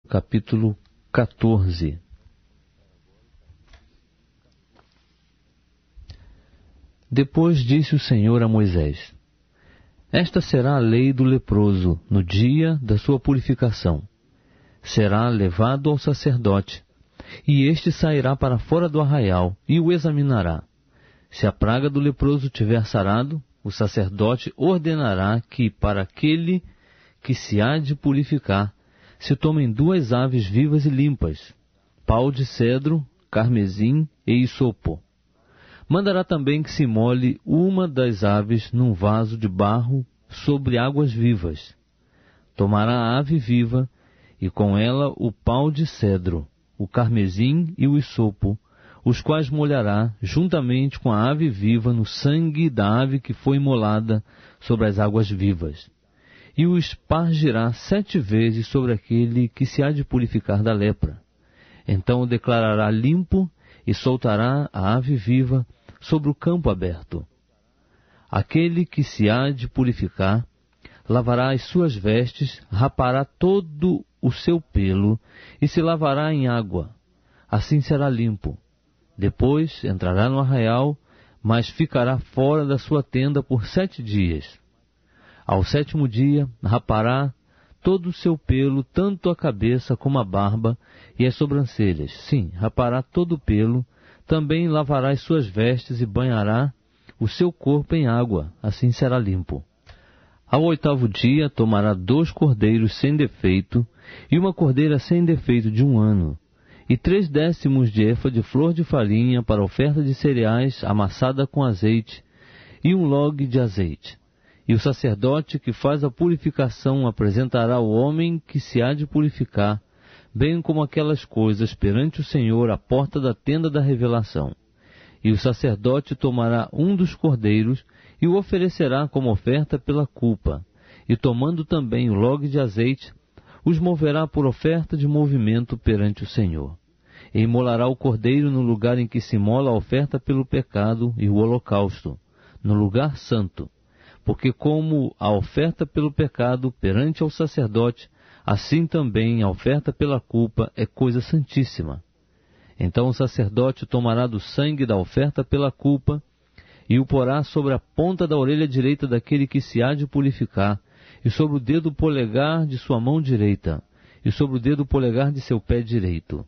Capítulo 14. Depois disse o Senhor a Moisés: Esta será a lei do leproso no dia da sua purificação. Será levado ao sacerdote, e este sairá para fora do arraial e o examinará. Se a praga do leproso tiver sarado, o sacerdote ordenará que, para aquele que se há de purificar, se tomem 2 aves vivas e limpas, pau de cedro, carmesim e hisopo. Mandará também que se molhe uma das aves num vaso de barro sobre águas vivas. Tomará a ave viva e com ela o pau de cedro, o carmesim e o hisopo, os quais molhará juntamente com a ave viva no sangue da ave que foi imolada sobre as águas vivas. E o espargirá 7 vezes sobre aquele que se há de purificar da lepra. Então o declarará limpo e soltará a ave viva sobre o campo aberto. Aquele que se há de purificar lavará as suas vestes, rapará todo o seu pelo e se lavará em água. Assim será limpo. Depois entrará no arraial, mas ficará fora da sua tenda por 7 dias. Ao 7º dia, rapará todo o seu pelo, tanto a cabeça como a barba e as sobrancelhas. Sim, rapará todo o pelo. Também lavará as suas vestes e banhará o seu corpo em água. Assim será limpo. Ao 8º dia, tomará 2 cordeiros sem defeito e uma cordeira sem defeito de 1 ano, e 3/10 de efa de flor de farinha para oferta de cereais amassada com azeite, e 1 log de azeite. E o sacerdote que faz a purificação apresentará o homem que se há de purificar, bem como aquelas coisas perante o Senhor à porta da tenda da revelação. E o sacerdote tomará 1 dos cordeiros e o oferecerá como oferta pela culpa, e tomando também o log de azeite, os moverá por oferta de movimento perante o Senhor. E imolará o cordeiro no lugar em que se imola a oferta pelo pecado e o holocausto, no lugar santo. Porque como a oferta pelo pecado perante ao sacerdote, assim também a oferta pela culpa é coisa santíssima. Então o sacerdote tomará do sangue da oferta pela culpa e o porá sobre a ponta da orelha direita daquele que se há de purificar, e sobre o dedo polegar de sua mão direita, e sobre o dedo polegar de seu pé direito.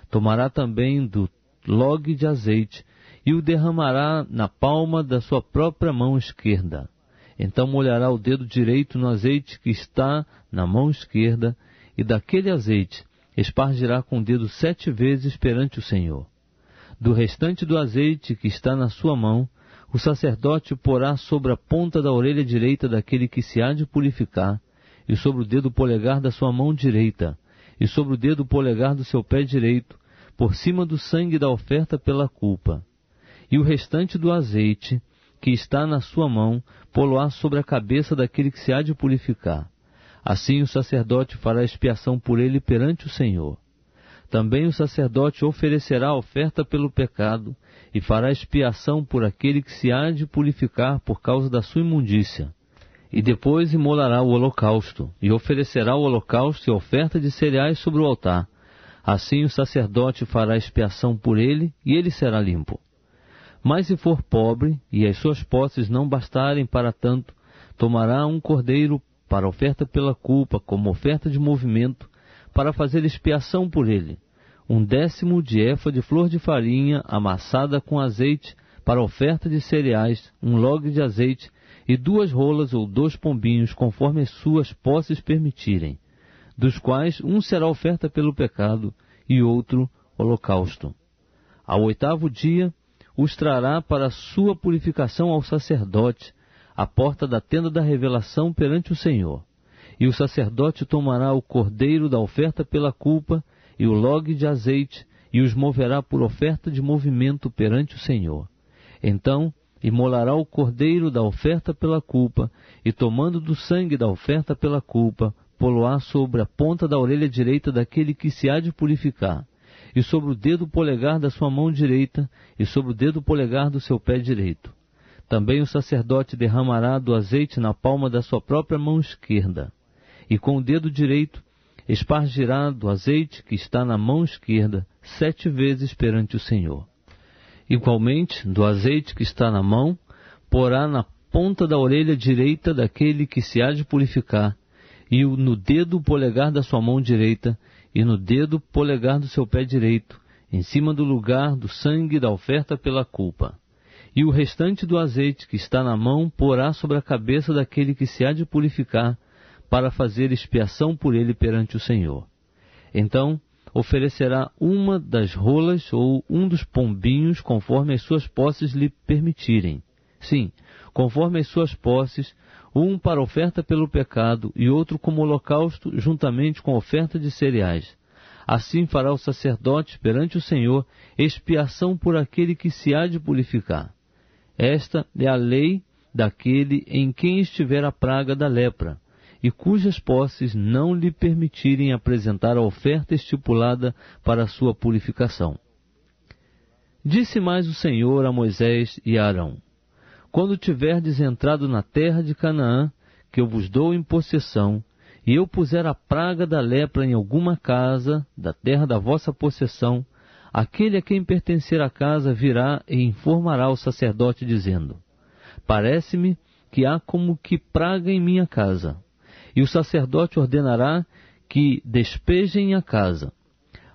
Tomará também do log de azeite e o derramará na palma da sua própria mão esquerda. Então molhará o dedo direito no azeite que está na mão esquerda, e daquele azeite espargirá com o dedo 7 vezes perante o Senhor. Do restante do azeite que está na sua mão, o sacerdote porá sobre a ponta da orelha direita daquele que se há de purificar, e sobre o dedo polegar da sua mão direita, e sobre o dedo polegar do seu pé direito, por cima do sangue da oferta pela culpa. E o restante do azeite que está na sua mão, pô-lo-á sobre a cabeça daquele que se há de purificar. Assim o sacerdote fará expiação por ele perante o Senhor. Também o sacerdote oferecerá a oferta pelo pecado, e fará expiação por aquele que se há de purificar por causa da sua imundícia. E depois imolará o holocausto, e oferecerá o holocausto e a oferta de cereais sobre o altar. Assim o sacerdote fará expiação por ele, e ele será limpo. Mas se for pobre, e as suas posses não bastarem para tanto, tomará 1 cordeiro para oferta pela culpa, como oferta de movimento, para fazer expiação por ele, 1/10 de efa de flor de farinha amassada com azeite, para oferta de cereais, 1 log de azeite, e 2 rolas ou 2 pombinhos, conforme as suas posses permitirem, dos quais um será oferta pelo pecado, e outro holocausto. Ao 8º dia, os trará para a sua purificação ao sacerdote, à porta da tenda da revelação perante o Senhor. E o sacerdote tomará o cordeiro da oferta pela culpa e o log de azeite, e os moverá por oferta de movimento perante o Senhor. Então imolará o cordeiro da oferta pela culpa, e tomando do sangue da oferta pela culpa, pô-lo-á sobre a ponta da orelha direita daquele que se há de purificar, e sobre o dedo polegar da sua mão direita, e sobre o dedo polegar do seu pé direito. Também o sacerdote derramará do azeite na palma da sua própria mão esquerda, e com o dedo direito espargirá do azeite que está na mão esquerda 7 vezes perante o Senhor. Igualmente, do azeite que está na mão, porá na ponta da orelha direita daquele que se há de purificar, e no dedo polegar da sua mão direita, e no dedo polegar do seu pé direito, em cima do lugar do sangue da oferta pela culpa. E o restante do azeite que está na mão porá sobre a cabeça daquele que se há de purificar, para fazer expiação por ele perante o Senhor. Então oferecerá uma das rolas ou um dos pombinhos, conforme as suas posses lhe permitirem. Sim, conforme as suas posses, um para oferta pelo pecado e outro como holocausto, juntamente com oferta de cereais. Assim fará o sacerdote perante o Senhor expiação por aquele que se há de purificar. Esta é a lei daquele em quem estiver a praga da lepra, e cujas posses não lhe permitirem apresentar a oferta estipulada para a sua purificação. Disse mais o Senhor a Moisés e a Arão: quando tiverdes entrado na terra de Canaã, que eu vos dou em possessão, e eu puser a praga da lepra em alguma casa da terra da vossa possessão, aquele a quem pertencer a casa virá e informará ao sacerdote, dizendo: parece-me que há como que praga em minha casa. E o sacerdote ordenará que despejem a casa,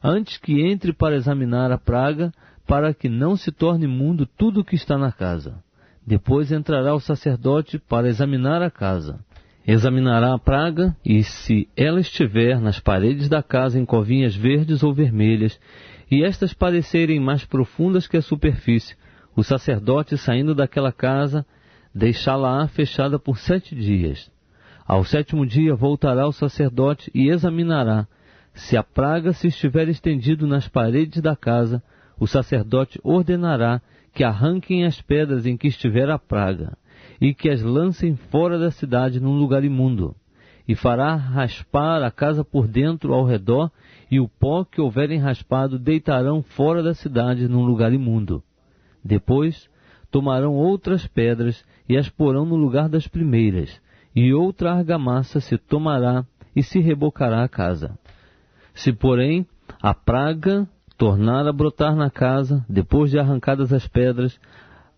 antes que entre para examinar a praga, para que não se torne imundo tudo o que está na casa. Depois entrará o sacerdote para examinar a casa. Examinará a praga, e se ela estiver nas paredes da casa em covinhas verdes ou vermelhas, e estas parecerem mais profundas que a superfície, o sacerdote, saindo daquela casa, deixá-la fechada por 7 dias. Ao 7º dia voltará o sacerdote e examinará. Se a praga se estiver estendido nas paredes da casa, o sacerdote ordenará que arranquem as pedras em que estiver a praga, e que as lancem fora da cidade num lugar imundo. E fará raspar a casa por dentro ao redor, e o pó que houverem raspado deitarão fora da cidade num lugar imundo. Depois tomarão outras pedras e as porão no lugar das primeiras, e outra argamassa se tomará e se rebocará a casa. Se, porém, a praga tornar a brotar na casa, depois de arrancadas as pedras,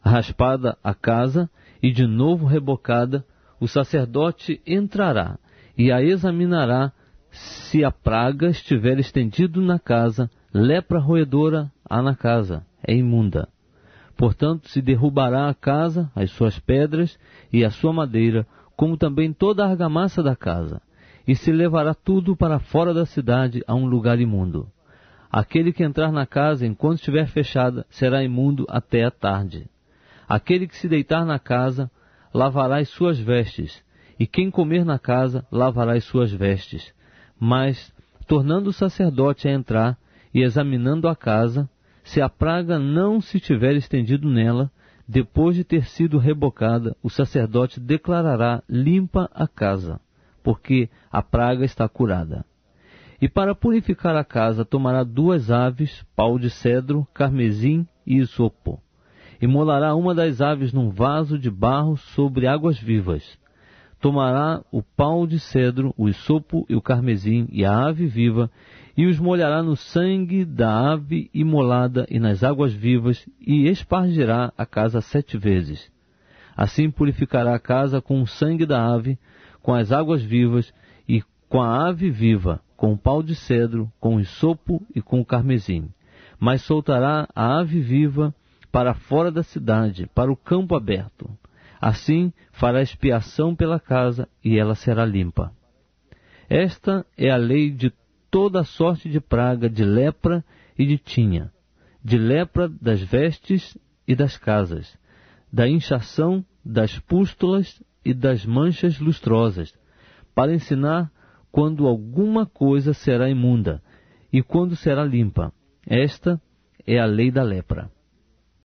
raspada a casa e de novo rebocada, o sacerdote entrará e a examinará. Se a praga estiver estendido na casa, lepra roedora há na casa, é imunda. Portanto, se derrubará a casa, as suas pedras e a sua madeira, como também toda a argamassa da casa, e se levará tudo para fora da cidade a um lugar imundo. Aquele que entrar na casa enquanto estiver fechada será imundo até a tarde. Aquele que se deitar na casa lavará as suas vestes, e quem comer na casa lavará as suas vestes. Mas, tornando o sacerdote a entrar e examinando a casa, se a praga não se tiver estendido nela, depois de ter sido rebocada, o sacerdote declarará limpa a casa, porque a praga está curada. E para purificar a casa tomará 2 aves, pau de cedro, carmesim e isopo. E molará uma das aves num vaso de barro sobre águas vivas. Tomará o pau de cedro, o isopo e o carmesim e a ave viva, e os molhará no sangue da ave imolada e nas águas vivas, e espargirá a casa 7 vezes. Assim purificará a casa com o sangue da ave, com as águas vivas, e com a ave viva, com o pau de cedro, com o isopo e com o carmesim. Mas soltará a ave viva para fora da cidade, para o campo aberto. Assim fará expiação pela casa, e ela será limpa. Esta é a lei de toda a sorte de praga, de lepra e de tinha, de lepra das vestes e das casas, da inchação, das pústulas e das manchas lustrosas, para ensinar quando alguma coisa será imunda e quando será limpa. Esta é a lei da lepra.